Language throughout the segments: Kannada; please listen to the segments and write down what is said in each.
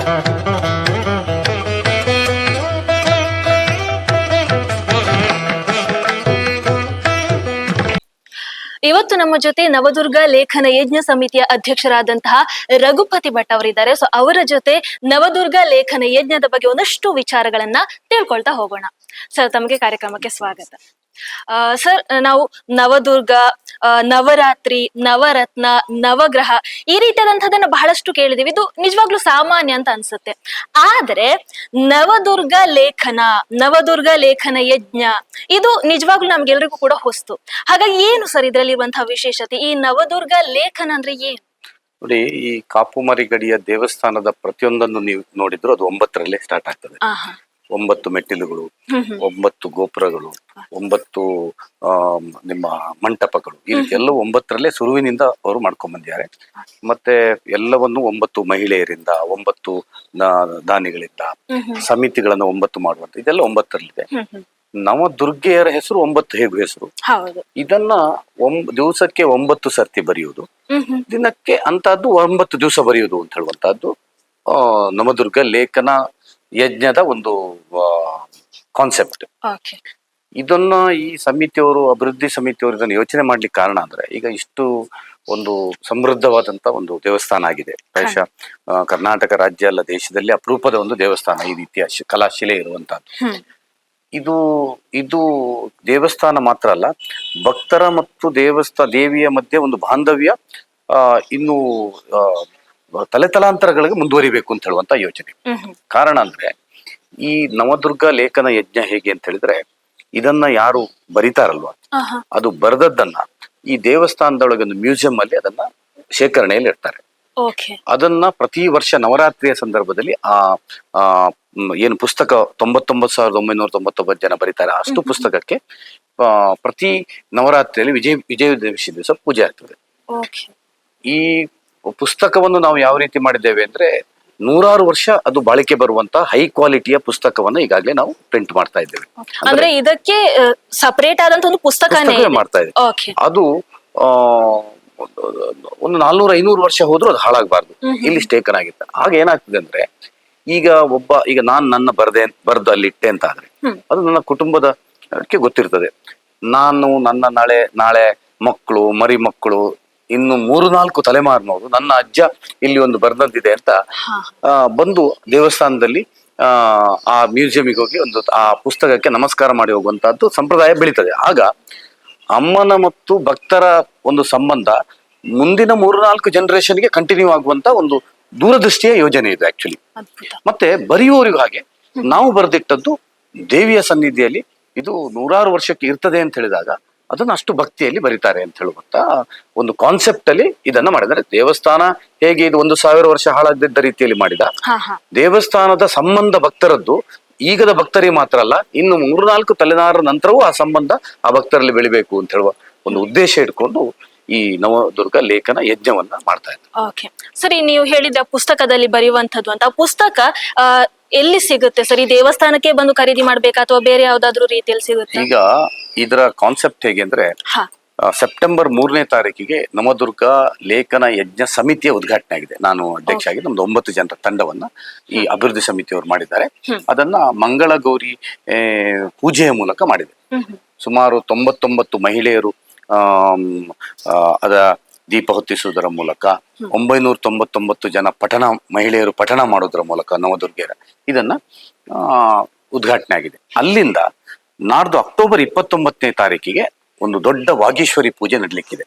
ಇವತ್ತು ನಮ್ಮ ಜೊತೆ ನವದುರ್ಗ ಲೇಖನ ಯಜ್ಞ ಸಮಿತಿಯ ಅಧ್ಯಕ್ಷರಾದಂತಹ ರಘುಪತಿ ಭಟ್ ಅವರಿದ್ದಾರೆ. ಸೊ ಅವರ ಜೊತೆ ನವದುರ್ಗ ಲೇಖನ ಯಜ್ಞದ ಬಗ್ಗೆ ಒಂದಷ್ಟು ವಿಚಾರಗಳನ್ನ ತಿಳ್ಕೊಳ್ತಾ ಹೋಗೋಣ. ಸರ್, ತಮಗೆ ಕಾರ್ಯಕ್ರಮಕ್ಕೆ ಸ್ವಾಗತ. ಸರ್, ನಾವು ನವದುರ್ಗ, ನವರಾತ್ರಿ, ನವರತ್ನ, ನವಗ್ರಹ ಈ ರೀತಿಯಾದಂಥದನ್ನ ಬಹಳಷ್ಟು ಕೇಳಿದೀವಿ. ಇದು ನಿಜವಾಗ್ಲೂ ಸಾಮಾನ್ಯ ಅಂತ ಅನ್ಸುತ್ತೆ. ಆದ್ರೆ ನವದುರ್ಗ ಲೇಖನ ಯಜ್ಞ ಇದು ನಿಜವಾಗ್ಲೂ ನಮ್ಗೆಲ್ರಿಗೂ ಕೂಡ ಹೊಸ್ತು. ಹಾಗಾಗಿ ಏನು ಸರ್ ಇದ್ರಲ್ಲಿರುವಂತಹ ವಿಶೇಷತೆ? ಈ ನವದುರ್ಗ ಲೇಖನ ಅಂದ್ರೆ ಏನು? ನೋಡಿ, ಈ ಕಾಪುಮರಿ ಗಡಿಯ ದೇವಸ್ಥಾನದ ಪ್ರತಿಯೊಂದನ್ನು ನೀವು ನೋಡಿದ್ರು ಅದು 9ರಲ್ಲೇ ಸ್ಟಾರ್ಟ್ ಆಗ್ತದೆ. 9 ಮೆಟ್ಟಿಲುಗಳು, 9 ಗೋಪುರಗಳು, 9 ನಿಮ್ಮ ಮಂಟಪಗಳು, ಈ ರೀತಿ ಎಲ್ಲವೂ 9ರಲ್ಲೇ ಶುರುವಿನಿಂದ ಅವರು ಮಾಡ್ಕೊಂಡ್ ಬಂದಿದ್ದಾರೆ. ಮತ್ತೆ ಎಲ್ಲವನ್ನು 9 ಮಹಿಳೆಯರಿಂದ, 9 ದಾನಿಗಳಿಂದ, ಸಮಿತಿಗಳನ್ನ 9 ಮಾಡುವಂತ ಇದೆಲ್ಲ 9ರಲ್ಲಿದೆ. ನವದುರ್ಗೆಯರ ಹೆಸರು 9 ಹೇಗೂ ಹೆಸರು. ಇದನ್ನ ದಿವಸಕ್ಕೆ 9 ಸರ್ತಿ ಬರೆಯುವುದು, ದಿನಕ್ಕೆ ಅಂತದ್ದು 9 ದಿವಸ ಬರೆಯುವುದು ಅಂತ ಹೇಳುವಂತಹದ್ದು ನವದುರ್ಗ ಲೇಖನ ಯಜ್ಞದ ಒಂದು ಕಾನ್ಸೆಪ್ಟ್. ಇದನ್ನ ಈ ಸಮಿತಿಯವರು, ಅಭಿವೃದ್ಧಿ ಸಮಿತಿಯವರು ಇದನ್ನು ಯೋಚನೆ ಮಾಡ್ಲಿಕ್ಕೆ ಕಾರಣ ಅಂದ್ರೆ, ಈಗ ಇಷ್ಟು ಒಂದು ಸಮೃದ್ಧವಾದಂತ ಒಂದು ದೇವಸ್ಥಾನ ಆಗಿದೆ. ಬಹುಶಃ ಕರ್ನಾಟಕ ರಾಜ್ಯ ಅಲ್ಲ, ದೇಶದಲ್ಲಿ ಅಪರೂಪದ ಒಂದು ದೇವಸ್ಥಾನ, ಈ ರೀತಿಯ ಕಲಾಶಿಲೆ ಇರುವಂತಹದ್ದು. ಇದು ದೇವಸ್ಥಾನ ಮಾತ್ರ ಅಲ್ಲ, ಭಕ್ತರ ಮತ್ತು ದೇವಿಯ ಮಧ್ಯೆ ಒಂದು ಬಾಂಧವ್ಯ ಇನ್ನು ತಲೆತಲಾಂತರಗಳಿಗೆ ಮುಂದುವರಿಬೇಕು ಅಂತ ಹೇಳುವಂತ ಯೋಚನೆ. ಕಾರಣ ಅಂದ್ರೆ, ಈ ನವದುರ್ಗ ಲೇಖನ ಯಜ್ಞ ಹೇಗೆ ಅಂತ ಹೇಳಿದ್ರೆ, ಇದನ್ನ ಯಾರು ಬರಿತಾರಲ್ವಾ, ಅದು ಬರೆದದ್ದನ್ನ ಈ ದೇವಸ್ಥಾನದೊಳಗೆ ಒಂದು ಮ್ಯೂಸಿಯಂ ಅಲ್ಲಿ ಅದನ್ನ ಶೇಖರಣೆಯಲ್ಲಿ ಇಡ್ತಾರೆ. ಅದನ್ನ ಪ್ರತಿ ವರ್ಷ ನವರಾತ್ರಿಯ ಸಂದರ್ಭದಲ್ಲಿ ಏನು ಪುಸ್ತಕ 99,999 ಜನ ಬರೀತಾರೆ, ಅಷ್ಟು ಪುಸ್ತಕಕ್ಕೆ ಪ್ರತಿ ನವರಾತ್ರಿಯಲ್ಲಿ ವಿಜಯದಶಮಿ ದಿವಸ ಪೂಜೆ ಆಗ್ತದೆ. ಈ ಪುಸ್ತಕವನ್ನು ನಾವು ಯಾವ ರೀತಿ ಮಾಡಿದ್ದೇವೆ ಅಂದ್ರೆ, 100 ವರ್ಷ ಅದು ಬಾಳಿಕೆ ಬರುವಂತ ಹೈ ಕ್ವಾಲಿಟಿಯ ಪುಸ್ತಕವನ್ನ ಈಗಾಗಲೇ ನಾವು ಪ್ರಿಂಟ್ ಮಾಡ್ತಾ ಇದ್ದೇವೆ. ಅಂದ್ರೆ ಇದಕ್ಕೆ ಸಪರೇಟ್ ಆದಂತ ಒಂದು ಪುಸ್ತಕ ಮಾಡ್ತಾ ಇದ್ದೇವೆ. ಅದು ಒಂದು 400-500 ವರ್ಷ ಹೋದ್ರೂ ಅದು ಹಾಳಾಗಬಾರ್ದು, ಇಲ್ಲಿ ಸ್ಟೇಕನ್ ಆಗಿತ್ತು. ಆಗ ಏನಾಗ್ತದೆ ಅಂದ್ರೆ, ಈಗ ನನ್ನ ಬರ್ದು ಅಲ್ಲಿ ಇಟ್ಟೆ ಅಂತ ಆದ್ರೆ, ಅದು ನನ್ನ ಕುಟುಂಬದಕ್ಕೆ ಗೊತ್ತಿರ್ತದೆ. ನಾನು ನನ್ನ ನಾಳೆ ಮಕ್ಕಳು, ಮರಿ ಮಕ್ಕಳು, ಇನ್ನು 3-4 ತಲೆಮಾರಿನವರು ನನ್ನ ಅಜ್ಜ ಇಲ್ಲಿ ಒಂದು ಬರ್ದದ್ದಿದೆ ಅಂತ ಬಂದು ದೇವಸ್ಥಾನದಲ್ಲಿ ಆ ಮ್ಯೂಸಿಯಂಗೆ ಹೋಗಿ ಆ ಪುಸ್ತಕಕ್ಕೆ ನಮಸ್ಕಾರ ಮಾಡಿ ಹೋಗುವಂತಹದ್ದು ಸಂಪ್ರದಾಯ ಬೆಳೀತದೆ. ಆಗ ಅಮ್ಮನ ಮತ್ತು ಭಕ್ತರ ಒಂದು ಸಂಬಂಧ ಮುಂದಿನ 3-4 ಜನರೇಷನ್ಗೆ ಕಂಟಿನ್ಯೂ ಆಗುವಂತ ಒಂದು ದೂರದೃಷ್ಟಿಯ ಯೋಜನೆ ಇದೆ ಆಕ್ಚುಲಿ. ಮತ್ತೆ ಬರೆಯುವವರಿಗೂ ಹಾಗೆ, ನಾವು ಬರೆದಿಟ್ಟದ್ದು ದೇವಿಯ ಸನ್ನಿಧಿಯಲ್ಲಿ ಇದು 100 ವರ್ಷಕ್ಕೆ ಇರ್ತದೆ ಅಂತ ಹೇಳಿದಾಗ ಅದನ್ನ ಅಷ್ಟು ಭಕ್ತಿಯಲ್ಲಿ ಬರೀತಾರೆ ಅಂತ ಹೇಳುವಂತ ಒಂದು ಕಾನ್ಸೆಪ್ಟ್ ಅಲ್ಲಿ ಇದನ್ನ ಮಾಡಿದ್ದಾರೆ. ದೇವಸ್ಥಾನ ಹೇಗೆ ಇದು 1000 ವರ್ಷ ಹಾಳಾಗದಿದ್ದ ರೀತಿಯಲ್ಲಿ ಮಾಡಿದ, ದೇವಸ್ಥಾನದ ಸಂಬಂಧ ಭಕ್ತರದ್ದು ಈಗದ ಭಕ್ತರಿಗೆ ಮಾತ್ರ ಅಲ್ಲ, ಇನ್ನು 3-4 ತಲೆಮಾರಿನ ನಂತರವೂ ಆ ಸಂಬಂಧ ಆ ಭಕ್ತರಲ್ಲಿ ಬೆಳಿಬೇಕು ಅಂತ ಹೇಳುವ ಒಂದು ಉದ್ದೇಶ ಇಟ್ಕೊಂಡು ಈ ನವದುರ್ಗ ಲೇಖನ ಯಜ್ಞವನ್ನ ಮಾಡ್ತಾ ಇದ್ದಾರೆ. ಸರಿ, ನೀವು ಹೇಳಿದ ಪುಸ್ತಕದಲ್ಲಿ ಬರೆಯುವಂತದ್ದು ಅಂತ, ಪುಸ್ತಕ ಎಲ್ಲಿ ಸಿಗುತ್ತೆ ಸರ್? ಈ ದೇವಸ್ಥಾನಕ್ಕೆ ಬಂದು ಖರೀದಿ ಮಾಡ್ಬೇಕಾ ಅಥವಾ ಬೇರೆ ಯಾವ್ದಾದ್ರು ರೀತಿಯಲ್ಲಿ ಸಿಗುತ್ತೆ? ಈಗ ಇದರ ಕಾನ್ಸೆಪ್ಟ್ ಹೇಗೆ ಅಂದ್ರೆ, ಸೆಪ್ಟೆಂಬರ್ 3ನೇ ತಾರೀಕಿಗೆ ನವದುರ್ಗ ಲೇಖನ ಯಜ್ಞ ಸಮಿತಿಯ ಉದ್ಘಾಟನೆ ಆಗಿದೆ. ನಾನು ಅಧ್ಯಕ್ಷ ಆಗಿ ನಮ್ದು 9 ಜನರ ತಂಡವನ್ನ ಈ ಅಭಿವೃದ್ಧಿ ಸಮಿತಿಯವರು ಮಾಡಿದ್ದಾರೆ. ಅದನ್ನ ಮಂಗಳ ಗೌರಿ ಪೂಜೆಯ ಮೂಲಕ ಮಾಡಿದೆ. ಸುಮಾರು 99 ಮಹಿಳೆಯರು ಅದ ದೀಪ ಹೊತ್ತಿಸುವುದರ ಮೂಲಕ, 999 ಜನ ಮಹಿಳೆಯರು ಪಠಣ ಮಾಡೋದ್ರ ಮೂಲಕ ನವದುರ್ಗೆಯರ ಇದನ್ನ ಉದ್ಘಾಟನೆ ಆಗಿದೆ. ಅಲ್ಲಿಂದ ನಾಡ್ದು ಅಕ್ಟೋಬರ್ 29ನೇ ತಾರೀಕಿಗೆ ಒಂದು ದೊಡ್ಡ ವಾಗೀಶ್ವರಿ ಪೂಜೆ ನಡಲಿಕ್ಕಿದೆ.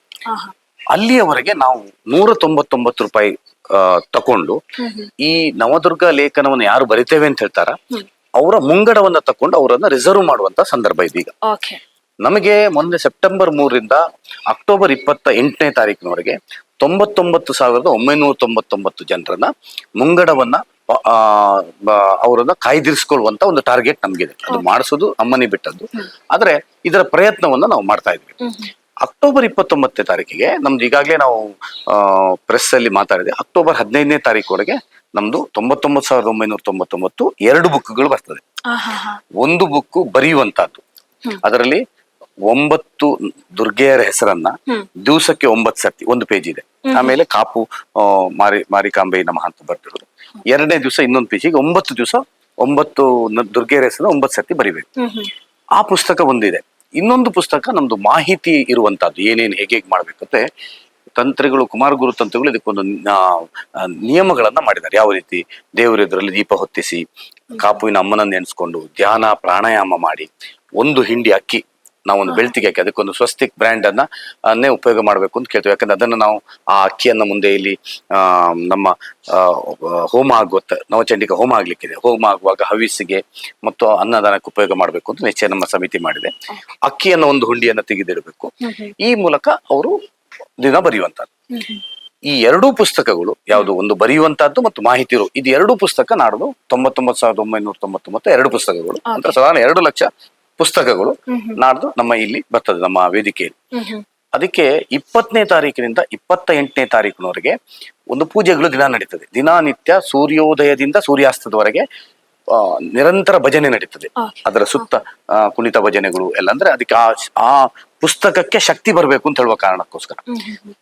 ಅಲ್ಲಿಯವರೆಗೆ ನಾವು 199 ರೂಪಾಯಿ ತಕೊಂಡು ಈ ನವದುರ್ಗ ಲೇಖನವನ್ನು ಯಾರು ಬರಿತೇವೆ ಅಂತ ಹೇಳ್ತಾರ ಅವರ ಮುಂಗಡವನ್ನ ತಕೊಂಡು ಅವರನ್ನ ರಿಸರ್ವ್ ಮಾಡುವಂತ ಸಂದರ್ಭ ಇದೀಗ. ನಮಗೆ ಮೊನ್ನೆ ಸೆಪ್ಟೆಂಬರ್ 3ರಿಂದ ಅಕ್ಟೋಬರ್ 28ನೇ ತಾರೀಕಿನವರೆಗೆ 99,999 ಜನರನ್ನ ಮುಂಗಡವನ್ನ ಅವರನ್ನ ಕಾಯ್ದಿರಿಸಿಕೊಳ್ಳುವಂತ ಒಂದು ಟಾರ್ಗೆಟ್ ನಮ್ಗಿದೆ. ಅದು ಮಾಡಿಸೋದು ಅಮ್ಮನಿ ಬಿಟ್ಟದ್ದು, ಆದ್ರೆ ಇದರ ಪ್ರಯತ್ನವನ್ನ ನಾವು ಮಾಡ್ತಾ ಇದ್ವಿ. ಅಕ್ಟೋಬರ್ 29ನೇ ತಾರೀಕಿಗೆ ನಮ್ದು ಈಗಾಗಲೇ ನಾವು ಪ್ರೆಸ್ ಅಲ್ಲಿ ಮಾತಾಡಿದೆ. ಅಕ್ಟೋಬರ್ 15ನೇ ತಾರೀಕುವರೆಗೆ ನಮ್ದು 99,999 2 ಬುಕ್ಗಳು ಬರ್ತದೆ. ಒಂದು ಬುಕ್ ಬರೆಯುವಂತಹದ್ದು, ಅದರಲ್ಲಿ 9 ದುರ್ಗೆಯರ ಹೆಸರನ್ನ ದಿವಸಕ್ಕೆ 9 ಸರ್ತಿ ಒಂದು ಪೇಜ್ ಇದೆ. ಆಮೇಲೆ ಕಾಪು ಮಾರಿಕಾಂಬೆ ನಮಃ ಅಂತ ಬರ್ತಿರೋದು. 2ನೇ ದಿವಸ ಇನ್ನೊಂದು ಪೇಜಿಗೆ 9 ದಿವಸ 9 ದುರ್ಗೆಯರ ಹೆಸರನ್ನ 9 ಸರ್ತಿ ಬರಿಬೇಕು. ಆ ಪುಸ್ತಕ ಒಂದಿದೆ. ಇನ್ನೊಂದು ಪುಸ್ತಕ ನಮ್ದು ಮಾಹಿತಿ ಇರುವಂತಹದ್ದು, ಏನೇನು ಹೇಗೆ ಮಾಡ್ಬೇಕಂತೆ ತಂತ್ರಿಗಳು, ಕುಮಾರ ಗುರು ತಂತ್ರಿಗಳು ಇದಕ್ಕೊಂದು ನಿಯಮಗಳನ್ನ ಮಾಡಿದ್ದಾರೆ. ಯಾವ ರೀತಿ ದೇವರ ಎದುರಲ್ಲಿ ದೀಪ ಹೊತ್ತಿಸಿ, ಕಾಪುವಿನ ಅಮ್ಮನನ್ನು ಎಣಿಸ್ಕೊಂಡು ಧ್ಯಾನ ಪ್ರಾಣಾಯಾಮ ಮಾಡಿ, 1 ಹಿಂಡಿ ಅಕ್ಕಿ ನಾವೊಂದು ಬೆಳ್ತಿಗೆ ಹಾಕಿ ಅದಕ್ಕೊಂದು ಸ್ವಸ್ತಿಕ್ ಬ್ರ್ಯಾಂಡ್ ಅನ್ನೇ ಉಪಯೋಗ ಮಾಡ್ಬೇಕು ಅಂತ ಕೇಳ್ತೇವೆ. ಯಾಕಂದ್ರೆ ಅದನ್ನು ನಾವು ಆ ಅಕ್ಕಿಯನ್ನ ಮುಂದೆ ಇಲ್ಲಿ ನಮ್ಮ ಹೋಮ ಆಗುತ್ತ ನವಚಂಡಿಕ ಹೋಮ ಆಗ್ಲಿಕ್ಕಿದೆ. ಹೋಮ ಆಗುವಾಗ ಹವಿಸ್ಸಿಗೆ ಮತ್ತು ಅನ್ನದಾನಕ್ಕೆ ಉಪಯೋಗ ಮಾಡ್ಬೇಕು ಅಂತ ನಿಶ್ಚಯ ನಮ್ಮ ಸಮಿತಿ ಮಾಡಿದೆ. ಅಕ್ಕಿಯನ್ನ 1 ಹುಂಡಿಯನ್ನ ತೆಗೆದಿಡಬೇಕು. ಈ ಮೂಲಕ ಅವರು ದಿನ ಬರೆಯುವಂತದ್ದು. ಈ 2 ಪುಸ್ತಕಗಳು ಯಾವುದು, ಒಂದು ಬರೆಯುವಂತಹದ್ದು ಮತ್ತು ಮಾಹಿತಿ ಇರು, ಇದು 2 ಪುಸ್ತಕ ನಾಡ್ದು 99,999 2 ಪುಸ್ತಕಗಳು ಅಂದ್ರೆ ಸಾಧಾರಣ 2 ಲಕ್ಷ ಪುಸ್ತಕಗಳು ನಾಡ್ದು ನಮ್ಮ ಇಲ್ಲಿ ಬರ್ತದೆ, ನಮ್ಮ ವೇದಿಕೆಯಲ್ಲಿ. ಅದಕ್ಕೆ 20ನೇ ತಾರೀಕಿನಿಂದ 28ನೇ ತಾರೀಕಿನವರೆಗೆ ಒಂದು ಪೂಜೆಗಳು ದಿನ ನಡೀತದೆ. ದಿನನಿತ್ಯ ಸೂರ್ಯೋದಯದಿಂದ ಸೂರ್ಯಾಸ್ತದವರೆಗೆ ನಿರಂತರ ಭಜನೆ ನಡೀತದೆ. ಅದರ ಸುತ್ತ ಕುಣಿತ ಭಜನೆಗಳು ಎಲ್ಲ, ಅಂದ್ರೆ ಅದಕ್ಕೆ ಆ ಪುಸ್ತಕಕ್ಕೆ ಶಕ್ತಿ ಬರಬೇಕು ಅಂತ ಹೇಳುವ ಕಾರಣಕ್ಕೋಸ್ಕರ.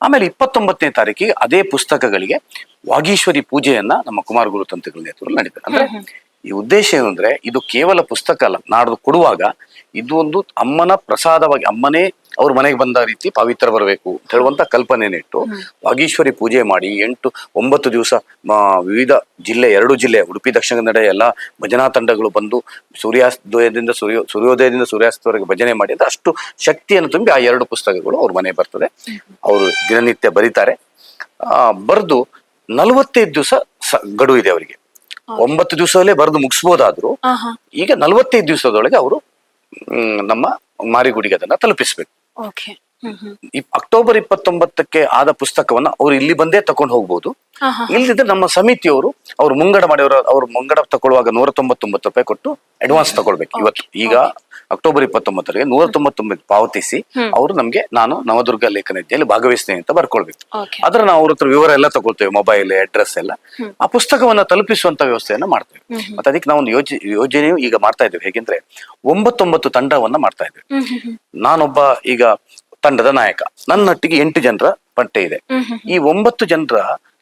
ಆಮೇಲೆ 29ನೇ ತಾರೀಕಿಗೆ ಅದೇ ಪುಸ್ತಕಗಳಿಗೆ ವಾಗೀಶ್ವರಿ ಪೂಜೆಯನ್ನ ನಮ್ಮ ಕುಮಾರ ಗುರು ತಂತ್ರಿಗಳ ನೇತೃತ್ವದಲ್ಲಿ ನಡೀತದೆ. ಅಂದ್ರೆ ಈ ಉದ್ದೇಶ ಏನು ಅಂದ್ರೆ, ಇದು ಕೇವಲ ಪುಸ್ತಕ ಅಲ್ಲ, ನಾಡ್ದು ಕೊಡುವಾಗ ಇದು ಒಂದು ಅಮ್ಮನ ಪ್ರಸಾದವಾಗಿ, ಅಮ್ಮನೇ ಅವ್ರ ಮನೆಗೆ ಬಂದ ರೀತಿ ಪವಿತ್ರ ಬರಬೇಕು ಅಂತ ಹೇಳುವಂತ ಕಲ್ಪನೆನಿಟ್ಟು ವಾಗೀಶ್ವರಿ ಪೂಜೆ ಮಾಡಿ 8-9 ದಿವಸ ವಿವಿಧ ಜಿಲ್ಲೆ, 2 ಜಿಲ್ಲೆ ಉಡುಪಿ ದಕ್ಷಿಣ ಕನ್ನಡ ಎಲ್ಲ ಭಜನಾ ತಂಡಗಳು ಬಂದು ಸೂರ್ಯೋದಯದಿಂದ ಸೂರ್ಯಾಸ್ತವರೆಗೆ ಭಜನೆ ಮಾಡಿ, ಅಷ್ಟು ಶಕ್ತಿಯನ್ನು ತುಂಬಿ ಆ 2 ಪುಸ್ತಕಗಳು ಅವ್ರ ಮನೆ ಬರ್ತದೆ. ಅವರು ದಿನನಿತ್ಯ ಬರೀತಾರೆ. ಬರೆದು 45 ದಿವಸ ಗಡುವು ಇದೆ ಅವರಿಗೆ. 9 ದಿವಸದಲ್ಲೇ ಬರೆದು ಮುಗಿಸ್ಬೋದಾದ್ರು ಈಗ 45 ದಿವಸದೊಳಗೆ ಅವರು ನಮ್ಮ ಮಾರಿಗುಡಿಗೆ ಅದನ್ನ ತಲುಪಿಸ್ಬೇಕು. ಅಕ್ಟೋಬರ್ 29ಕ್ಕೆ ಆದ ಪುಸ್ತಕವನ್ನ ಅವ್ರು ಇಲ್ಲಿ ಬಂದೇ ತಕೊಂಡು ಹೋಗ್ಬೋದು. ಇಲ್ದಿದ್ರೆ ನಮ್ಮ ಸಮಿತಿಯವರು ಅವ್ರು ಮುಂಗಡ ಮಾಡಿ, ಅವ್ರು ಮುಂಗಡ ತಗೊಳ್ಳುವಾಗ 199 ರೂಪಾಯಿ ಕೊಟ್ಟು ಅಡ್ವಾನ್ಸ್ ತಗೊಳ್ಬೇಕು. ಇವತ್ತು ಈಗ ಅಕ್ಟೋಬರ್ 29ರಿಗೆ 199 ಪಾವತಿಸಿ ಅವರು ನಮ್ಗೆ ನಾನು ನವದುರ್ಗ ಲೇಖನ ಯಜ್ಞೆಯಲ್ಲಿ ಭಾಗವಹಿಸ್ತೇನೆ ಅಂತ ಬರ್ಕೊಳ್ಬೇಕು. ಅದ್ರ ನಾವು ಅವ್ರ ಹತ್ರ ವಿವರ ಎಲ್ಲ ತಗೊಳ್ತೇವೆ, ಮೊಬೈಲ್ ಅಡ್ರೆಸ್ ಎಲ್ಲ. ಆ ಪುಸ್ತಕವನ್ನ ತಲುಪಿಸುವಂತ ವ್ಯವಸ್ಥೆಯನ್ನ ಮಾಡ್ತೇವೆ. ಮತ್ತೆ ಅದಕ್ಕೆ ನಾವು ಒಂದು ಯೋಜನೆಯು ಈಗ ಮಾಡ್ತಾ ಇದ್ದೇವೆ. ಹೇಗೆಂದ್ರೆ 9 ತಂಡವನ್ನ ಮಾಡ್ತಾ ಇದ್ದೇವೆ. ನಾನೊಬ್ಬ ಈಗ ತಂಡದ ನಾಯಕ, ನನ್ನೊಟ್ಟಿಗೆ 8 ಜನರ ಪಟ್ಟೆ ಇದೆ. ಈ 9 ಜನರ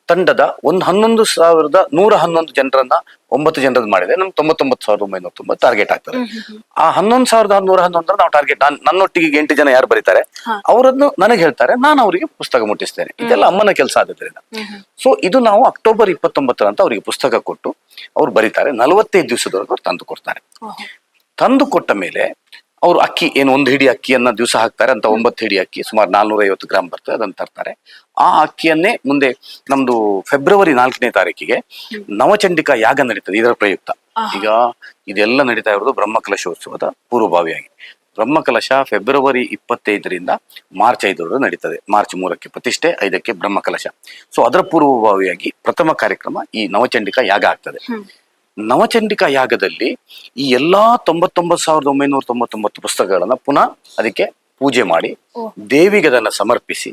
ತಂಡದ 11,111 ಜನರನ್ನ 9 ಜನರದ್ದು ಮಾಡಿದೆ. ನಮ್ಗೆ 99,990 ಟಾರ್ಗೆಟ್ ಆಗ್ತದೆ. ಆ 11,111 ನಾವು ಟಾರ್ಗೆಟ್, ನನ್ನೊಟ್ಟಿಗೆ 8 ಜನ ಯಾರು ಬರೀತಾರೆ ಅವರನ್ನು ನನಗೆ ಹೇಳ್ತಾರೆ, ನಾನು ಅವರಿಗೆ ಪುಸ್ತಕ ಮುಟ್ಟಿಸ್ತೇನೆ. ಇದೆಲ್ಲ ಅಮ್ಮನ ಕೆಲಸ ಆದ್ರಿಂದ. ಸೊ ಇದು ನಾವು ಅಕ್ಟೋಬರ್ 29 ಅವರಿಗೆ ಪುಸ್ತಕ ಕೊಟ್ಟು ಅವ್ರು ಬರೀತಾರೆ. 45 ದಿವಸದವರೆಗೆ ಅವ್ರು ತಂದು ಕೊಡ್ತಾರೆ. ತಂದು ಕೊಟ್ಟ ಮೇಲೆ ಅವ್ರು ಅಕ್ಕಿ ಏನು 1 ಹಿಡಿ ಅಕ್ಕಿಯನ್ನ ದಿವಸ ಹಾಕ್ತಾರೆ ಅಂತ, 9 ಹಿಡಿ ಅಕ್ಕಿ ಸುಮಾರು 450 ಗ್ರಾಮ್ ಬರ್ತದೆ, ಅದನ್ನ ತರ್ತಾರೆ. ಆ ಅಕ್ಕಿಯನ್ನೇ ಮುಂದೆ ನಮ್ದು ಫೆಬ್ರವರಿ 4ನೇ ತಾರೀಕಿಗೆ ನವಚಂಡಿಕಾ ಯಾಗ ನಡೀತದೆ. ಇದರ ಪ್ರಯುಕ್ತ ಈಗ ಇದೆಲ್ಲ ನಡೀತಾ ಇರೋದು ಬ್ರಹ್ಮಕಲಶೋತ್ಸವದ ಪೂರ್ವಭಾವಿಯಾಗಿ. ಬ್ರಹ್ಮಕಲಶ ಫೆಬ್ರವರಿ 25ರಿಂದ ಮಾರ್ಚ್ 5ರವರೆಗೆ ನಡೀತದೆ. ಮಾರ್ಚ್ 3ಕ್ಕೆ ಪ್ರತಿಷ್ಠೆ, 5ಕ್ಕೆ ಬ್ರಹ್ಮಕಲಶ. ಸೊ ಅದರ ಪೂರ್ವಭಾವಿಯಾಗಿ ಪ್ರಥಮ ಕಾರ್ಯಕ್ರಮ ಈ ನವಚಂಡಿಕಾ ಯಾಗ ಆಗ್ತದೆ. ನವಚಂಡಿಕಾ ಯಾಗದಲ್ಲಿ ಈ ಎಲ್ಲಾ 99,999 ಪುಸ್ತಕಗಳನ್ನ ಪುನಃ ಅದಕ್ಕೆ ಪೂಜೆ ಮಾಡಿ ದೇವಿಗೆ ಅದನ್ನ ಸಮರ್ಪಿಸಿ,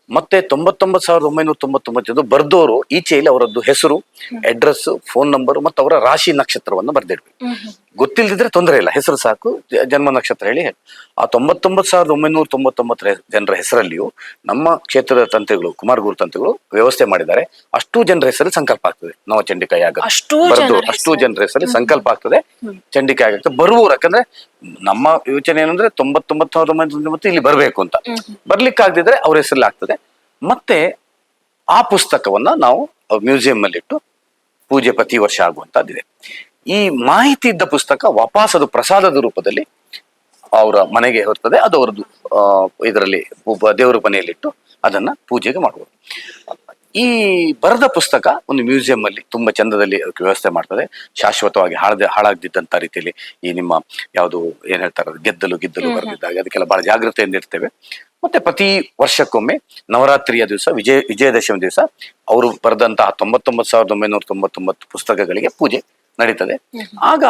ಮತ್ತೆ 99,999 ಬರ್ದೋರು ಈಚೆಯಲ್ಲಿ ಅವರದ್ದು ಹೆಸರು, ಅಡ್ರೆಸ್, ಫೋನ್ ನಂಬರ್ ಮತ್ತು ಅವರ ರಾಶಿ ನಕ್ಷತ್ರವನ್ನು ಬರ್ದಿಡ್ಬೇಕು. ಗೊತ್ತಿಲ್ಲದಿದ್ರೆ ತೊಂದರೆ ಇಲ್ಲ, ಹೆಸರು ಸಾಕು, ಜನ್ಮ ನಕ್ಷತ್ರ ಹೇಳಿ. ಆ 99,999 ಜನರ ಹೆಸರಲ್ಲಿಯೂ ನಮ್ಮ ಕ್ಷೇತ್ರದ ತಂತ್ರಿಗಳು, ಕುಮಾರ ಗುರು ತಂತ್ರಿಗಳು ವ್ಯವಸ್ಥೆ ಮಾಡಿದ್ದಾರೆ. ಅಷ್ಟು ಜನರ ಹೆಸರಲ್ಲಿ ಸಂಕಲ್ಪ ಆಗ್ತದೆ. ನವಚಂಡಿಕಾ ಯಾಗ ಅಷ್ಟು ಜನರ ಹೆಸರಲ್ಲಿ ಸಂಕಲ್ಪ ಆಗ್ತದೆ, ಚಂಡಿಕಾ ಯಾಗ ಬರುವವರು. ಯಾಕಂದ್ರೆ ನಮ್ಮ ಯೋಚನೆ ಏನಂದ್ರೆ 99,999 ಇಲ್ಲಿ ಬರ್ಬೇಕು ಅಂತ. ಬರ್ಲಿಕ್ಕೆ ಆಗದಿದ್ರೆ ಅವ್ರ ಹೆಸರಲ್ಲಿ ಆಗ್ತದೆ. ಮತ್ತೆ ಆ ಪುಸ್ತಕವನ್ನ ನಾವು ಮ್ಯೂಸಿಯಂ ಅಲ್ಲಿ ಇಟ್ಟು ಪೂಜೆ ಪ್ರತಿ ವರ್ಷ ಆಗುವಂತದ್ದಿದೆ. ಈ ಮಾಹಿತಿ ಇದ್ದ ಪುಸ್ತಕ ವಾಪಸ್ ಅದು ಪ್ರಸಾದದ ರೂಪದಲ್ಲಿ ಅವರ ಮನೆಗೆ ಹೊರ್ತದೆ. ಅದು ಅವರದ್ದು ಇದರಲ್ಲಿ ದೇವರ ಮನೆಯಲ್ಲಿಟ್ಟು ಅದನ್ನ ಪೂಜೆಗೆ ಮಾಡುವುದು. ಈ ಬರೆದ ಪುಸ್ತಕ ಒಂದು ಮ್ಯೂಸಿಯಂ ಅಲ್ಲಿ ತುಂಬಾ ಚಂದದಲ್ಲಿ ಅದಕ್ಕೆ ವ್ಯವಸ್ಥೆ ಮಾಡ್ತದೆ. ಶಾಶ್ವತವಾಗಿ ಹಾಳಾಗದಿದ್ದಂತ ರೀತಿಯಲ್ಲಿ ಈ ನಿಮ್ಮ ಯಾವುದು ಏನ್ ಹೇಳ್ತಾರೆ ಗೆದ್ದಲು ಬರೆದಿದ್ದಾಗ ಅದಕ್ಕೆಲ್ಲ ಬಹಳ ಜಾಗೃತೆಯಿಂದ ಇರ್ತೇವೆ. ಮತ್ತೆ ಪ್ರತಿ ವರ್ಷಕ್ಕೊಮ್ಮೆ ನವರಾತ್ರಿಯ ದಿವಸ ವಿಜಯದಶಮಿ ದಿವಸ ಅವರು ಬರೆದಂತಹ 99,999 ಪುಸ್ತಕಗಳಿಗೆ ಪೂಜೆ ನಡೀತದೆ. ಆಗ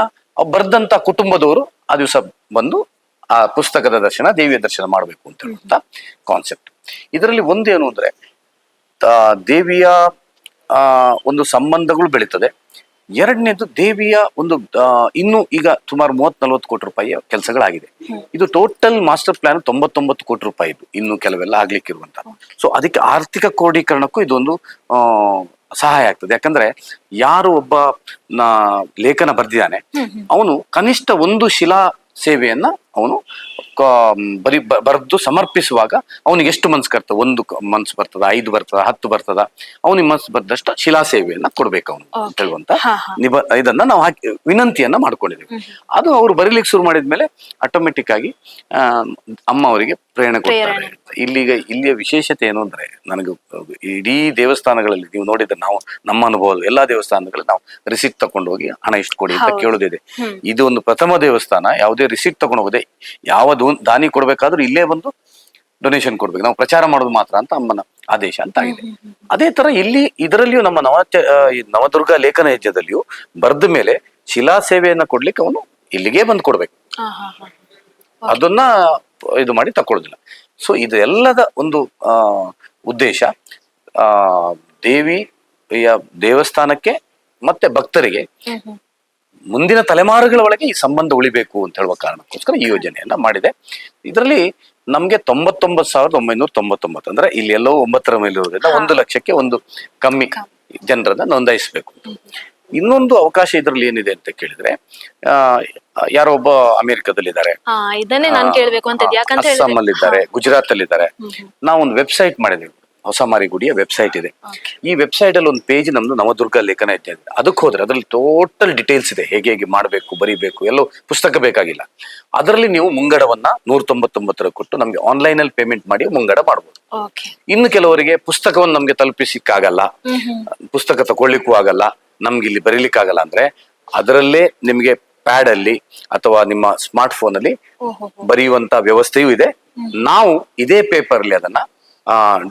ಬರೆದಂತ ಕುಟುಂಬದವರು ಆ ದಿವಸ ಬಂದು ಆ ಪುಸ್ತಕದ ದರ್ಶನ, ದೇವಿಯ ದರ್ಶನ ಮಾಡಬೇಕು ಅಂತ ಹೇಳುವಂತ ಕಾನ್ಸೆಪ್ಟ್. ಇದರಲ್ಲಿ ಒಂದೇನು ಅಂದ್ರೆ ದೇವಿಯ ಒಂದು ಸಂಬಂಧಗಳು ಬೆಳೀತದೆ. ಎರಡನೇದು ದೇವಿಯ ಒಂದು ಇನ್ನು ಈಗ ಸುಮಾರು 30-40 ಕೋಟಿ ರೂಪಾಯಿಯ ಕೆಲಸಗಳಾಗಿದೆ. ಇದು ಟೋಟಲ್ ಮಾಸ್ಟರ್ ಪ್ಲಾನ್ 99 ಕೋಟಿ ರೂಪಾಯಿ ಇದು, ಇನ್ನು ಕೆಲವೆಲ್ಲ ಆಗ್ಲಿಕ್ಕೆ ಇರುವಂತ. ಸೊ ಅದಕ್ಕೆ ಆರ್ಥಿಕ ಕ್ರೋಢೀಕರಣಕ್ಕೂ ಇದೊಂದು ಸಹಾಯ ಆಗ್ತದೆ. ಯಾಕಂದ್ರೆ ಯಾರು ಒಬ್ಬ ಲೇಖನ ಬರ್ದಿದ್ದಾನೆ ಅವನು ಕನಿಷ್ಠ ಒಂದು ಶಿಲಾ ಸೇವೆಯನ್ನ ಅವನು ಬರೆದು ಸಮರ್ಪಿಸುವಾಗ ಅವನಿಗೆ ಎಷ್ಟು ಮನ್ಸು ಬರ್ತದೆ, 1 ಮನ್ಸು ಬರ್ತದ, 5 ಬರ್ತದ, 10 ಬರ್ತದ, ಅವನಿಗೆ ಮನ್ಸು ಬಂದಷ್ಟು ಶಿಲಾ ಸೇವೆಯನ್ನ ಕೊಡ್ಬೇಕು ಅವನು ಅಂತ ಹೇಳುವಂತ ಇದನ್ನ ನಾವು ವಿನಂತಿಯನ್ನ ಮಾಡ್ಕೊಂಡಿದ್ದೀವಿ. ಅದು ಅವ್ರು ಬರೀಲಿಕ್ಕೆ ಶುರು ಮಾಡಿದ್ಮೇಲೆ ಆಟೋಮೆಟಿಕ್ ಆಗಿ ಅಮ್ಮ ಅವರಿಗೆ ಪ್ರೇರಣೆ ಕೊಡ್ತಾರೆ. ಇಲ್ಲಿಯ ವಿಶೇಷತೆ ಏನು ಅಂದ್ರೆ, ನನಗೆ ಇಡೀ ದೇವಸ್ಥಾನಗಳಲ್ಲಿ ನೀವು ನೋಡಿದ್ರೆ, ನಾವು ನಮ್ಮ ಅನುಭವ ಎಲ್ಲಾ ದೇವಸ್ಥಾನಗಳಲ್ಲಿ ನಾವು ರಿಸಿಪ್ಟ್ ತಗೊಂಡು ಹೋಗಿ ಹಣ ಇಷ್ಟು ಕೊಡಿ ಅಂತ ಕೇಳೋದಿದೆ. ಇದು ಒಂದು ಪ್ರಥಮ ದೇವಸ್ಥಾನ, ಯಾವುದೇ ರಿಸಿಪ್ಟ್ ತಗೊಂಡು ಹೋಗದೆ ಯಾವ ದಾನಿ ಕೊಡ್ಬೇಕಾದ್ರೂ ಇಲ್ಲೇ ಬಂದು ಡೊನೇಷನ್ ಕೊಡ್ಬೇಕು, ನಾವು ಪ್ರಚಾರ ಮಾಡೋದು ಮಾತ್ರ ಅಂತ ಅಮ್ಮನ ಆದೇಶ ಅಂತ ಆಗಿದೆ. ಅದೇ ತರ ಇದರಲ್ಲಿಯೂ ನಮ್ಮ ನವದುರ್ಗ ಲೇಖನ ಯಜ್ಞದಲ್ಲಿಯೂ ಬರೆದ ಮೇಲೆ ಶಿಲಾ ಸೇವೆಯನ್ನ ಕೊಡ್ಲಿಕ್ಕೆ ಅವನು ಇಲ್ಲಿಗೆ ಬಂದು ಕೊಡ್ಬೇಕು, ಅದನ್ನ ಇದು ಮಾಡಿ ತಕೊಳ್ಳೋದಿಲ್ಲ. ಸೊ ಇದೆಲ್ಲದ ಒಂದು ಉದ್ದೇಶ ದೇವಿಯ ದೇವಸ್ಥಾನಕ್ಕೆ ಮತ್ತೆ ಭಕ್ತರಿಗೆ ಮುಂದಿನ ತಲೆಮಾರುಗಳ ಒಳಗೆ ಈ ಸಂಬಂಧ ಉಳಿಬೇಕು ಅಂತ ಹೇಳುವ ಕಾರಣಕ್ಕೋಸ್ಕರ ಈ ಯೋಜನೆಯನ್ನ ಮಾಡಿದೆ. ಇದರಲ್ಲಿ ನಮ್ಗೆ 99,999 ಅಂದ್ರೆ ಇಲ್ಲಿ ಎಲ್ಲೋ 9ರ ಮೇಲೆ ಇರೋದ್ರಿಂದ 1 ಲಕ್ಷಕ್ಕೆ ಒಂದು ಕಮ್ಮಿ ಜನರನ್ನ ನೋಂದಾಯಿಸಬೇಕು. ಇನ್ನೊಂದು ಅವಕಾಶ ಇದರಲ್ಲಿ ಏನಿದೆ ಅಂತ ಕೇಳಿದ್ರೆ, ಯಾರೋ ಒಬ್ಬ ಅಮೆರಿಕದಲ್ಲಿದ್ದಾರೆ, ಇದನ್ನೇ ನಾನು ಕೇಳಬೇಕು ಅಂತ, ಅಸ್ಸಾಂ ಅಲ್ಲಿ ಇದ್ದಾರೆ, ಗುಜರಾತ್ ಅಲ್ಲಿ ಇದ್ದಾರೆ. ನಾವೊಂದು ವೆಬ್ಸೈಟ್ ಮಾಡಿದೆವು, ಹೊಸ ಮಾರಿಗುಡಿಯ ವೆಬ್ಸೈಟ್ ಇದೆ. ಈ ವೆಬ್ಸೈಟ್ ಅಲ್ಲಿ ಒಂದು ಪೇಜ್ ನಮ್ದು ನವದುರ್ಗ ಲೇಖನ ಯಜ್ಞ ಇದೆ. ಅದಕ್ಕೆ ಹೋದ್ರೆ ಅದ್ರಲ್ಲಿ ಟೋಟಲ್ ಡೀಟೇಲ್ಸ್ ಇದೆ, ಹೇಗೆ ಮಾಡಬೇಕು, ಬರಿಬೇಕು, ಎಲ್ಲೋ ಪುಸ್ತಕ ಬೇಕಾಗಿಲ್ಲ. ಅದರಲ್ಲಿ ನೀವು ಮುಂಗಡವನ್ನ 199 ಕೊಟ್ಟು ನಮ್ಗೆ ಆನ್ಲೈನ್ ಅಲ್ಲಿ ಪೇಮೆಂಟ್ ಮಾಡಿ ಮುಂಗಡ ಮಾಡ್ಬೋದು. ಇನ್ನು ಕೆಲವರಿಗೆ ಪುಸ್ತಕವನ್ನು ನಮ್ಗೆ ತಲುಪಿಸಿಕ್ಕಾಗಲ್ಲ, ಪುಸ್ತಕ ತಗೊಳ್ಲಿಕ್ಕೂ ಆಗಲ್ಲ, ನಮ್ಗೆ ಇಲ್ಲಿ ಬರೀಲಿಕ್ಕಾಗಲ್ಲ ಅಂದ್ರೆ ಅದರಲ್ಲೇ ನಿಮ್ಗೆ ಪ್ಯಾಡ್ ಅಲ್ಲಿ ಅಥವಾ ನಿಮ್ಮ ಸ್ಮಾರ್ಟ್ ಫೋನ್ ಅಲ್ಲಿ ಬರೆಯುವಂತ ವ್ಯವಸ್ಥೆಯೂ ಇದೆ. ನಾವು ಇದೇ ಪೇಪರ್ ಅಲ್ಲಿ ಅದನ್ನ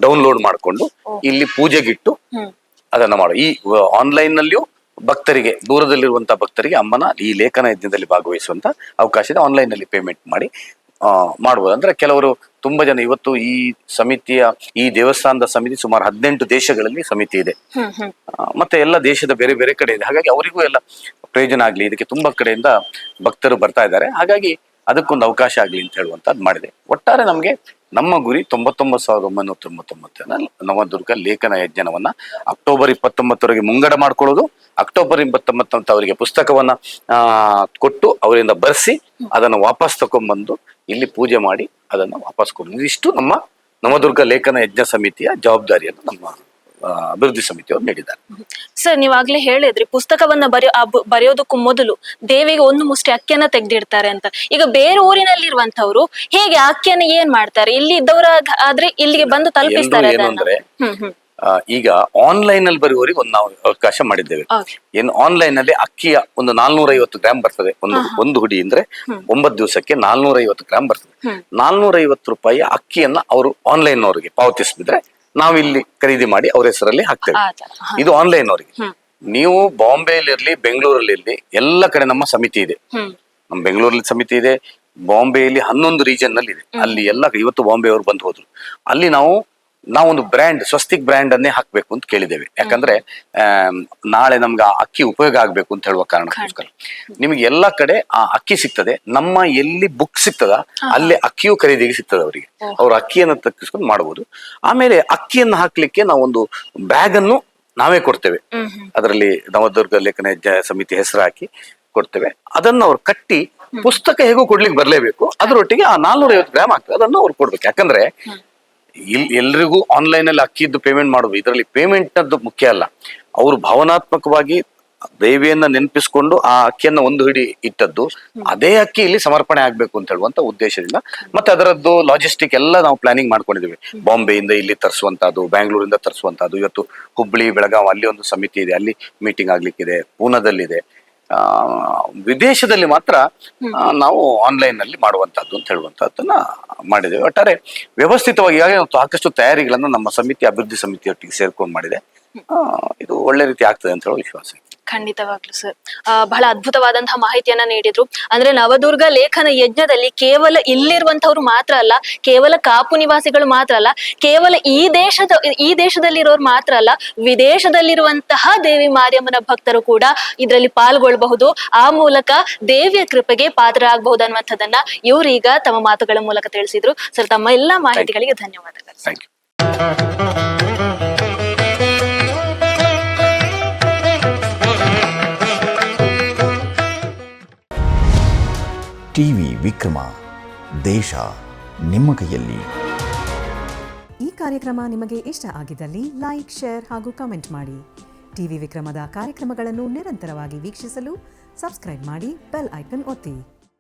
ಡೌನ್ಲೋಡ್ ಮಾಡಿಕೊಂಡು ಇಲ್ಲಿ ಪೂಜೆಗಿಟ್ಟು ಅದನ್ನ ಮಾಡೋ ಈ ಆನ್ಲೈನ್ ನಲ್ಲಿಯೂ ಭಕ್ತರಿಗೆ, ದೂರದಲ್ಲಿರುವಂತಹ ಭಕ್ತರಿಗೆ ಅಮ್ಮನ ಈ ಲೇಖನ ಯಜ್ಞದಲ್ಲಿ ಭಾಗವಹಿಸುವಂತ ಅವಕಾಶ ಇದೆ. ಆನ್ಲೈನ್ ನಲ್ಲಿ ಪೇಮೆಂಟ್ ಮಾಡಿ ಮಾಡ್ಬೋದು. ಅಂದ್ರೆ ಕೆಲವರು ತುಂಬಾ ಜನ ಇವತ್ತು ಈ ಸಮಿತಿಯ, ಈ ದೇವಸ್ಥಾನದ ಸಮಿತಿ ಸುಮಾರು 18 ದೇಶಗಳಲ್ಲಿ ಸಮಿತಿ ಇದೆ, ಮತ್ತೆ ಎಲ್ಲ ದೇಶದ ಬೇರೆ ಬೇರೆ ಕಡೆ ಇದೆ. ಹಾಗಾಗಿ ಅವರಿಗೂ ಎಲ್ಲ ಪ್ರಯೋಜನ ಆಗ್ಲಿ, ಇದಕ್ಕೆ ತುಂಬಾ ಕಡೆಯಿಂದ ಭಕ್ತರು ಬರ್ತಾ ಇದ್ದಾರೆ, ಹಾಗಾಗಿ ಅದಕ್ಕೊಂದು ಅವಕಾಶ ಆಗ್ಲಿ ಅಂತ ಹೇಳುವಂತದ್ದು ಮಾಡಿದೆ. ಒಟ್ಟಾರೆ ನಮ್ಗೆ ನಮ್ಮ ಗುರಿ 99,999 ನವದುರ್ಗ ಲೇಖನ ಯಜ್ಞವನ್ನ ಅಕ್ಟೋಬರ್ 29 ಮುಂಗಡ ಮಾಡ್ಕೊಳ್ಳೋದು, ಅಕ್ಟೋಬರ್ 29 ಅವರಿಗೆ ಪುಸ್ತಕವನ್ನ ಕೊಟ್ಟು ಅವರಿಂದ ಬರ್ಸಿ ಅದನ್ನ ವಾಪಸ್ ತಕೊಂಡ್ಬಂದು ಇಲ್ಲಿ ಪೂಜೆ ಮಾಡಿ ಅದನ್ನ ವಾಪಸ್ ಕೊಡೋದು. ಇದಿಷ್ಟು ನಮ್ಮ ನವದುರ್ಗ ಲೇಖನ ಯಜ್ಞ ಸಮಿತಿಯ ಜವಾಬ್ದಾರಿಯನ್ನು ನಮ್ಮ ಅಭಿವೃದ್ಧಿ ಸಮಿತಿಯವರು ನೀಡಿದ್ದಾರೆ. ಸರ್, ನೀವಾಗ್ಲೇ ಹೇಳಿದ್ರಿ ಪುಸ್ತಕವನ್ನ ಬರೆಯೋದಕ್ಕೂ ಮೊದಲು ದೇವಿಗೆ ಒಂದು ಮುಷ್ಟಿ ಅಕ್ಕಿಯನ್ನ ತೆಗ್ದಿಡ್ತಾರೆ ಅಂತ. ಈಗ ಬೇರೆ ಊರಿನಲ್ಲಿರುವಂತವ್ರು ಹೇಗೆ ಅಕ್ಕಿಯನ್ನ ಏನ್ ಮಾಡ್ತಾರೆ? ಇಲ್ಲಿ ಇದ್ದವರ ಆದ್ರೆ ಇಲ್ಲಿಗೆ ಬಂದು ತಲುಪಿಸ್ತಾರೆ. ಈಗ ಆನ್ಲೈನ್ ಅಲ್ಲಿ ಬರುವವರಿಗೆ ಒಂದು ನಾವು ಅವಕಾಶ ಮಾಡಿದ್ದೇವೆ. ಏನು ಆನ್ಲೈನ್ ಅಲ್ಲಿ ಅಕ್ಕಿಯ ಒಂದು 450 ಗ್ರಾಮ್ ಬರ್ತದೆ, ಒಂದು ಹುಡಿ ಅಂದ್ರೆ 9 ದಿವಸಕ್ಕೆ 450 ಗ್ರಾಮ್ ಬರ್ತದೆ. 450 ರೂಪಾಯಿ ಅಕ್ಕಿಯನ್ನ ಅವರು ಆನ್ಲೈನ್ ಅವರಿಗೆ ಪಾವತಿಸಿದ್ರೆ ನಾವಿಲ್ಲಿ ಖರೀದಿ ಮಾಡಿ ಅವ್ರ ಹೆಸರಲ್ಲಿ ಹಾಕ್ತೇವೆ. ಇದು ಆನ್ಲೈನ್ ಅವರಿಗೆ. ನೀವು ಬಾಂಬೆಯಲ್ಲಿ ಇರ್ಲಿ, ಬೆಂಗಳೂರಲ್ಲಿ ಇರ್ಲಿ, ಎಲ್ಲ ಕಡೆ ನಮ್ಮ ಸಮಿತಿ ಇದೆ. ನಮ್ಮ ಬೆಂಗಳೂರಲ್ಲಿ ಸಮಿತಿ ಇದೆ, ಬಾಂಬೆಯಲ್ಲಿ 11 ರೀಜನ್ ನಲ್ಲಿ ಇದೆ. ಅಲ್ಲಿ ಎಲ್ಲ ಇವತ್ತು ಬಾಂಬೆ ಅವರು ಬಂದು ಹೋದ್ರು. ಅಲ್ಲಿ ನಾವೊಂದು ಬ್ರ್ಯಾಂಡ್, ಸ್ವಸ್ತಿಕ್ ಬ್ರ್ಯಾಂಡ್ ಅನ್ನೇ ಹಾಕ್ಬೇಕು ಅಂತ ಕೇಳಿದ್ದೇವೆ. ಯಾಕಂದ್ರೆ ನಾಳೆ ನಮ್ಗೆ ಆ ಅಕ್ಕಿ ಉಪಯೋಗ ಆಗ್ಬೇಕು ಅಂತ ಹೇಳುವ ಕಾರಣಕ್ಕೋಸ್ಕರ. ನಿಮಗೆ ಎಲ್ಲಾ ಕಡೆ ಆ ಅಕ್ಕಿ ಸಿಗ್ತದೆ, ನಮ್ಮ ಎಲ್ಲಿ ಬುಕ್ ಸಿಗ್ತದ ಅಲ್ಲಿ ಅಕ್ಕಿಯು ಖರೀದಿಗೆ ಸಿಗ್ತದೆ ಅವರಿಗೆ. ಅವ್ರ ಅಕ್ಕಿಯನ್ನು ತಕ್ಕಿಸ್ಕೊಂಡು ಮಾಡಬಹುದು. ಆಮೇಲೆ ಅಕ್ಕಿಯನ್ನು ಹಾಕ್ಲಿಕ್ಕೆ ನಾವೊಂದು ಬ್ಯಾಗ್ ಅನ್ನು ನಾವೇ ಕೊಡ್ತೇವೆ. ಅದರಲ್ಲಿ ನವದುರ್ಗ ಲೇಖನ ಸಮಿತಿ ಹೆಸರು ಹಾಕಿ ಕೊಡ್ತೇವೆ. ಅದನ್ನ ಅವ್ರು ಕಟ್ಟಿ, ಪುಸ್ತಕ ಹೇಗೂ ಕೊಡ್ಲಿಕ್ಕೆ ಬರ್ಲೇಬೇಕು, ಅದರೊಟ್ಟಿಗೆ ಆ 450 ಗ್ರಾಮ್ ಆಗ್ತದೆ, ಅದನ್ನು ಅವ್ರು ಕೊಡ್ಬೇಕು. ಯಾಕಂದ್ರೆ ಎಲ್ರಿಗೂ ಆನ್ಲೈನ್ ಅಲ್ಲಿ ಅಕ್ಕಿದ್ದು ಪೇಮೆಂಟ್ ಮಾಡೋದು, ಇದರಲ್ಲಿ ಪೇಮೆಂಟ್ ನದ್ದು ಮುಖ್ಯ ಅಲ್ಲ. ಅವರು ಭಾವನಾತ್ಮಕವಾಗಿ ದೇವಿಯನ್ನ ನೆನಪಿಸ್ಕೊಂಡು ಆ ಅಕ್ಕಿಯನ್ನ ಒಂದು ಹಿಡಿ ಇಟ್ಟದ್ದು, ಅದೇ ಅಕ್ಕಿ ಇಲ್ಲಿ ಸಮರ್ಪಣೆ ಆಗ್ಬೇಕು ಅಂತ ಹೇಳುವಂತ ಉದ್ದೇಶದಿಂದ. ಮತ್ತೆ ಅದರದ್ದು ಲಾಜಿಸ್ಟಿಕ್ ಎಲ್ಲ ನಾವು ಪ್ಲಾನಿಂಗ್ ಮಾಡ್ಕೊಂಡಿದ್ದೀವಿ. ಬಾಂಬೆಯಿಂದ ಇಲ್ಲಿ ತರಿಸುವಂತದ್ದು, ಬ್ಯಾಂಗ್ಳೂರಿಂದ ತರಿಸುವಂತದ್ದು. ಇವತ್ತು ಹುಬ್ಳಿ, ಬೆಳಗಾವಿ ಅಲ್ಲಿ ಒಂದು ಸಮಿತಿ ಇದೆ, ಅಲ್ಲಿ ಮೀಟಿಂಗ್ ಆಗ್ಲಿಕ್ಕಿದೆ. ಪೂನಾದಲ್ಲಿದೆ. ವಿದೇಶದಲ್ಲಿ ಮಾತ್ರ ನಾವು ಆನ್ಲೈನ್ ನಲ್ಲಿ ಮಾಡುವಂತದ್ದು ಅಂತ ಹೇಳುವಂತದ್ದನ್ನ ಮಾಡಿದ್ದೇವೆ. ಒಟ್ಟಾರೆ ವ್ಯವಸ್ಥಿತವಾಗಿ ಸಾಕಷ್ಟು ತಯಾರಿಗಳನ್ನ ನಮ್ಮ ಸಮಿತಿ, ಅಭಿವೃದ್ಧಿ ಸಮಿತಿಯೊಟ್ಟಿಗೆ ಸೇರ್ಕೊಂಡು ಮಾಡಿದೆ. ಇದು ಒಳ್ಳೆ ರೀತಿ ಆಗ್ತದೆ ಅಂತ ಹೇಳೋ ವಿಶ್ವಾಸ. ಖಂಡಿತವಾಗ್ಲು ಸರ್, ಬಹಳ ಅದ್ಭುತವಾದಂತಹ ಮಾಹಿತಿಯನ್ನ ನೀಡಿದ್ರು. ಅಂದ್ರೆ ನವದುರ್ಗ ಲೇಖನ ಯಜ್ಞದಲ್ಲಿ ಕೇವಲ ಇಲ್ಲಿರುವಂತವ್ರು ಮಾತ್ರ ಅಲ್ಲ, ಕೇವಲ ಕಾಪು ನಿವಾಸಿಗಳು ಮಾತ್ರ ಅಲ್ಲ, ಕೇವಲ ಈ ದೇಶದಲ್ಲಿರೋರು ಮಾತ್ರ ಅಲ್ಲ, ವಿದೇಶದಲ್ಲಿರುವಂತಹ ದೇವಿ ಮಾರಿಯಮ್ಮನ ಭಕ್ತರು ಕೂಡ ಇದರಲ್ಲಿ ಪಾಲ್ಗೊಳ್ಳಬಹುದು. ಆ ಮೂಲಕ ದೇವಿಯ ಕೃಪೆಗೆ ಪಾತ್ರರಾಗಬಹುದು ಅನ್ನುವಂಥದ್ದನ್ನ ಇವ್ರೀಗ ತಮ್ಮ ಮಾತುಗಳ ಮೂಲಕ ತಿಳಿಸಿದ್ರು. ಸರ್, ತಮ್ಮ ಎಲ್ಲಾ ಮಾಹಿತಿಗಳಿಗೆ ಧನ್ಯವಾದಗಳು. Thank you. ಟಿವಿ ವಿಕ್ರಮ, ದೇಶ ನಿಮ್ಮ ಕೈಯಲ್ಲಿ. ಈ ಕಾರ್ಯಕ್ರಮ ನಿಮಗೆ ಇಷ್ಟ ಆಗಿದ್ದಲ್ಲಿ ಲೈಕ್, ಶೇರ್ ಹಾಗೂ ಕಮೆಂಟ್ ಮಾಡಿ. ಟಿವಿ ವಿಕ್ರಮದ ಕಾರ್ಯಕ್ರಮಗಳನ್ನು ನಿರಂತರವಾಗಿ ವೀಕ್ಷಿಸಲು ಸಬ್ಸ್ಕ್ರೈಬ್ ಮಾಡಿ, ಬೆಲ್ ಐಕನ್ ಒತ್ತಿ.